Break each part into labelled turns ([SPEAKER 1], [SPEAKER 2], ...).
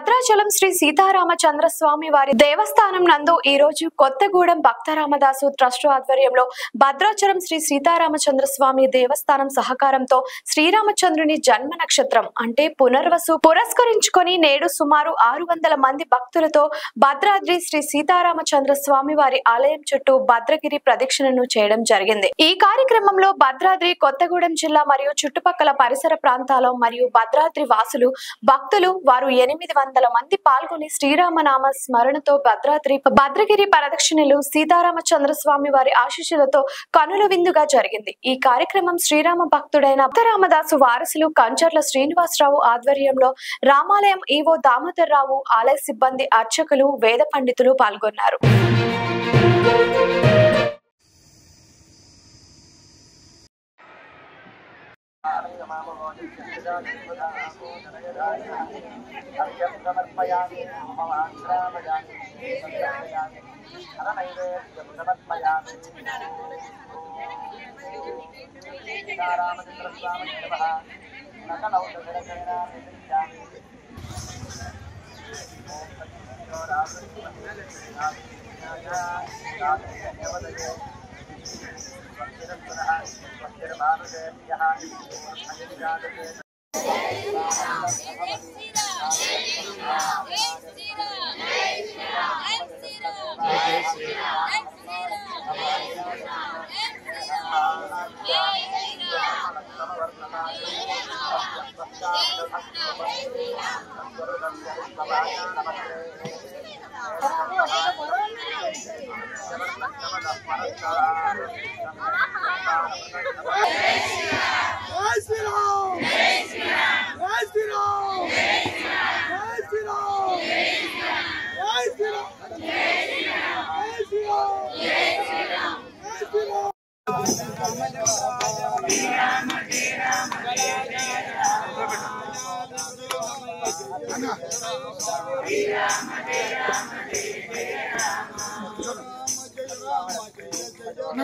[SPEAKER 1] భద్రాచలం శ్రీ సీతారామచంద్ర స్వామి వారి దేవస్థానం నందు ఈ రోజు కొత్తగూడెం భక్తరామదాసు ట్రస్ట్ ఆధ్వర్యంలో భద్రాచలం శ్రీ సీతారామచంద్ర స్వామి దేవస్థానం సహకారంతో శ్రీరామచంద్రుని జన్మ నక్షత్రం అంటే పునర్వసు పురస్కరించుకొని నేడు సుమారు 600 మంది భక్తులతో భద్రాద్రి శ్రీ సీతారామచంద్ర స్వామి వారి ఆలయం చుట్టూ భద్రగిరి ప్రదక్షిణను చేయడం జరిగింది। ఈ కార్యక్రమంలో భద్రాద్రి కొత్తగూడెం జిల్లా మరియు చుట్టుపక్కల పరిసర ప్రాంతాల మరియు భద్రాద్రి వాసులు భక్తులు వారు 800 మంది పాల్గొని శ్రీరామనామ స్మరణతో భద్రగిరి ప్రదక్షిణలు సీతారామచంద్ర స్వామి వారి ఆశీస్సులతో కనుల విందుగా జరిగింది। ఈ కార్యక్రమం శ్రీరామ భక్తుడైన భక్తరామదాసు వారసులు కంచర్ల శ్రీనివాసరావు ఆధ్వర్యంలో రామాలయం ఈవో దామోదర్ రావు ఆలయ సిబ్బంది అర్చకులు వేద పండితులు పాల్గొన్నారు।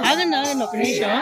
[SPEAKER 2] ఆగండి ఒక నిమిషం।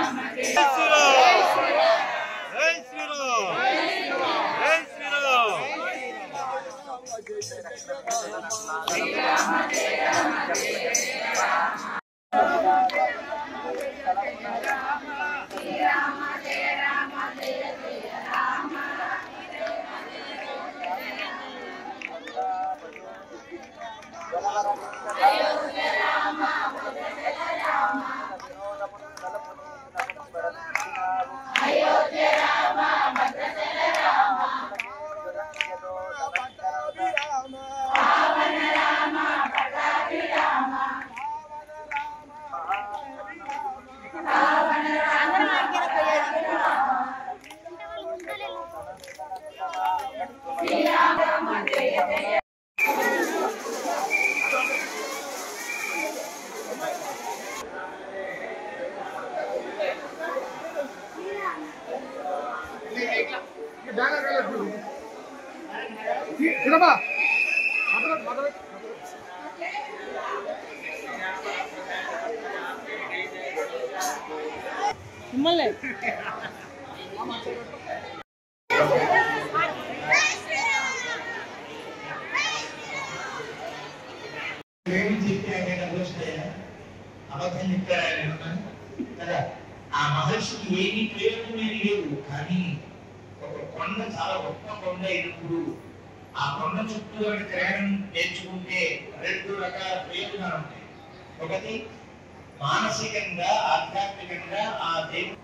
[SPEAKER 3] అబద్ధం చెప్పారా కదా? ఆ మహర్షికి ఏమీ ప్రయోజనమే లేవు, కానీ ఒక కొండ చాలా గొప్ప కొండ అయినప్పుడు ఆ కొండ చుట్టూ తిరగడం నేర్చుకుంటే 2 రకాల ప్రయోజనాలు ఉంటాయి। ఒకటి మానసికంగా ఆధ్యాత్మికంగా ఆ దేవుడు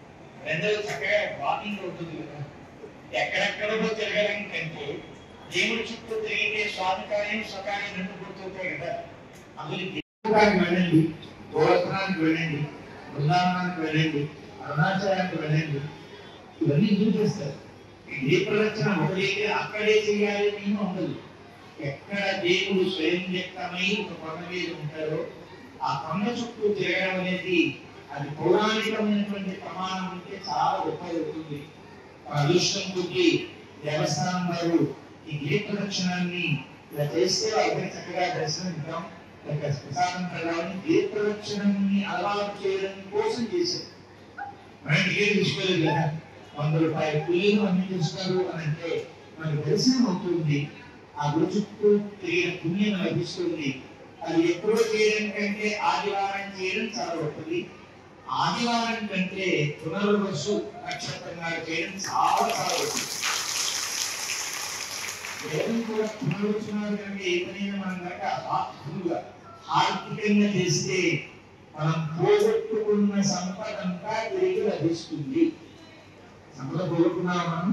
[SPEAKER 3] రెండోది చక్కగా వాకింగ్ అవుతుంది కదా। ఎక్కడెక్కడో తిరగడం కంటే దేవుడి చుట్టూ తిరిగితే స్వామికార్యం స్వకార్యం 2 గుర్తవుతాయి కదా। అందులో దేవుడికి వెళ్ళండి, గోవర్ధనానికి వెళ్ళండి, బృందావనానికి వెళ్ళండి, అరుణాచలానికి వెళ్ళండి, ఇవన్నీ చూపిస్తారు। ఏ ప్రదక్షిణ ఒకటైతే అక్కడే చేయాలి అని ఉండదు। ఎక్కడ దేవుడు స్వయం వ్యక్తమై ఒక కొండ మీద ఉంటారో ఆ కొండ చుట్టూ తిరగడం అనేది అది పౌరాణికమైనటువంటి ప్రమాణం ఉంటే చాలా ఉపయోగపడుతుంది। అదృష్టం కొద్ది దేవస్థానం వారు ఈ గిరి ప్రదక్షిణాన్ని ఇలా చేస్తే వాళ్ళకి చక్కగా దర్శనం ఇద్దాం, ప్రసాదం ప్రకారం గిరి ప్రదక్షిణాన్ని అలవాటు చేయడం కోసం చేశారు। మనం టికెట్ తీసుకోలేదు కదా, 100 రూపాయలు కూలీలు అన్ని చూస్తారు అని అంటే మనకు దర్శనం అవుతుంది। ఆ గుడి చుట్టూ తిరిగిన పుణ్యం లభిస్తుంది. అది ఎప్పుడో చేయడం కంటే ఆదివారం చేయడం చాలా గొప్పది. ఆదివారం కంటే పునర్వసు నక్షత్రంగా చేయడం చాలా చాలా గొప్పది. ఎవరు కూడా పునర్వసునాలు కంటే ఏదైనా మనం కనుక ఆర్థికంగా చేస్తే మనం పోగొట్టుకున్న సంపద అంతా తిరిగి లభిస్తుంది. సంపద పోగొట్టుకున్నాం మనం.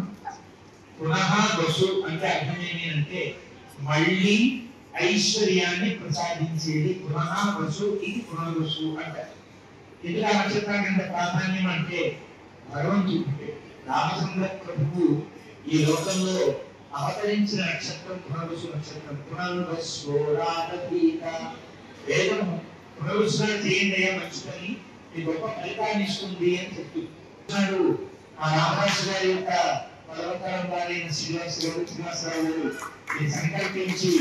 [SPEAKER 3] పునః వసు అంటే అర్థం ఏమి అంటే మళ్ళీ ఐశ్వర్యాన్ని ప్రసాదించేది. పునః వసు ఇది పునర్వసు అంటారు. ఎందుకు ఆ నక్షత్రానికి ఎంత ప్రాధాన్యం అంటే భగవంతుడు రామచంద్ర ప్రభువు ఈ లోకంలో అవతరించిన నక్షత్రం పునర్వసు నక్షత్రం. పునర్వసు రాధీత వేదం పునర్వసునాలు చేయండి మంచి పని, ఈ గొప్ప ఫలితాన్ని ఇస్తుంది అని చెప్తున్నాడు. ఆ రామదాసు గారి యొక్క పర్వతరం వారైన శ్రీనివాసరావు ఈ సంకల్పించి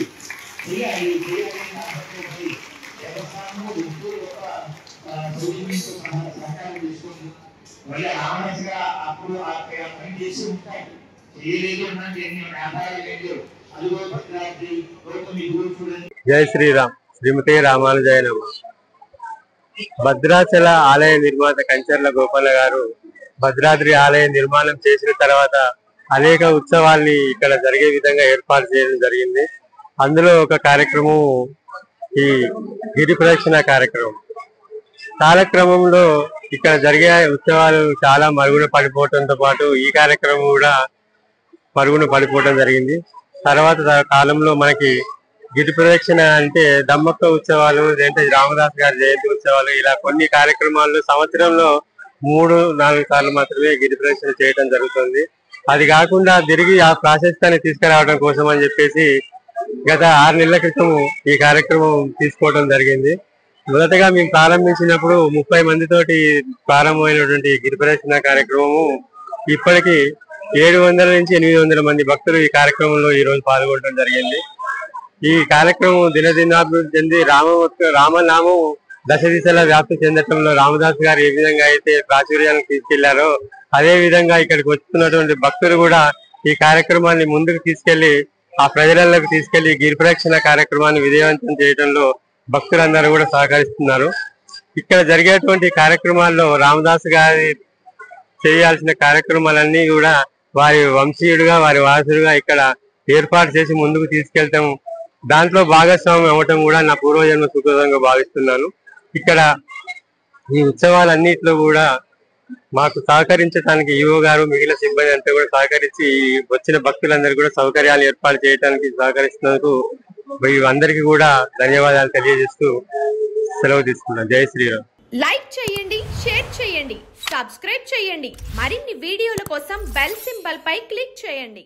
[SPEAKER 3] దేవస్థానంలో ఎప్పుడు ఒక సహకారం తీసుకుంది. మళ్ళీ రామదాసుగా అప్పుడు పని చేసి ఉంటాయి. చేయలేదు అంటే ఎన్ని ఆధారాలు లేదు. అదిగో భద్రాద్రి గౌతమి గురు చూడండి.
[SPEAKER 4] జై శ్రీరామ్. శ్రీమతి రామానుజాయ నమః. భద్రాచల ఆలయ నిర్మాత కంచర్ల గోపాల గారు భద్రాద్రి ఆలయ నిర్మాణం చేసిన తర్వాత అనేక ఉత్సవాల్ని ఇక్కడ జరిగే విధంగా ఏర్పాటు చేయడం జరిగింది. అందులో ఒక కార్యక్రమం ఈ గిరి ప్రదక్షిణ కార్యక్రమం. కాలక్రమంలో ఇక్కడ జరిగే ఉత్సవాలు చాలా మరుగున పడిపోవడంతో పాటు ఈ కార్యక్రమం కూడా మరుగున పడిపోవడం జరిగింది. తర్వాత కాలంలో మనకి గిరి ప్రదక్షిణ అంటే దమ్మక్క ఉత్సవాలు, లేదంటే రామదాస్ గారి జయంతి ఉత్సవాలు, ఇలా కొన్ని కార్యక్రమాల్లో సంవత్సరంలో 3-4 సార్లు మాత్రమే గిరి ప్రదక్షిణ చేయడం జరుగుతుంది. అది కాకుండా తిరిగి ఆ ప్రాశస్త్యాన్ని తీసుకురావడం కోసం అని చెప్పేసి గత 6 నెలల క్రితం ఈ కార్యక్రమం తీసుకోవడం జరిగింది. మొదటగా మేము ప్రారంభించినప్పుడు 30 మందితోటి ప్రారంభమైనటువంటి గిరి ప్రదక్షిణ కార్యక్రమము ఇప్పటికీ 700 నుంచి 800 మంది భక్తులు ఈ కార్యక్రమంలో ఈ రోజు పాల్గొనడం జరిగింది. ఈ కార్యక్రమం దినదినాభివృద్ధి చెంది రామనామం దశ దిశలా వ్యాప్తి చెందటంలో రామదాస్ గారు ఏ విధంగా అయితే ప్రాచుర్యానికి తీసుకెళ్లారో అదే విధంగా ఇక్కడికి వస్తున్నటువంటి భక్తులు కూడా ఈ కార్యక్రమాన్ని ముందుకు తీసుకెళ్లి ఆ ప్రజలకు తీసుకెళ్లి గిరి ప్రదక్షిణ కార్యక్రమాన్ని విజయవంతం చేయడంలో భక్తులందరూ కూడా సహకరిస్తున్నారు. ఇక్కడ జరిగేటువంటి కార్యక్రమాల్లో రామదాస్ గారి చేయాల్సిన కార్యక్రమాలన్నీ కూడా వారి వంశీయుడుగా వారి వారసుడుగా ఇక్కడ ఏర్పాటు చేసి ముందుకు తీసుకెళ్తాం. దాంట్లో భాగస్వామ్యం అవ్వటం కూడా నా పూర్వజన్మ సుకృతంగా భావిస్తున్నాను. ఇక్కడ ఈ ఉత్సవాలన్నింటిలో కూడా మాకు సహకరించడానికి ఈవో గారు మిగిలిన సిబ్బంది అంతా కూడా సహకరించి వచ్చిన భక్తులందరూ కూడా సౌకర్యాలు ఏర్పాటు చేయడానికి సహకరిస్తున్నందుకు అందరికీ కూడా ధన్యవాదాలు తెలియజేస్తూ సెలవు తీసుకున్నాను. జై శ్రీరామ్.
[SPEAKER 5] లైక్ చేయండి, షేర్ చేయండి, సబ్స్క్రైబ్ చేయండి. మరిన్ని వీడియోల కోసం బెల్ సింబల్ పై క్లిక్ చేయండి.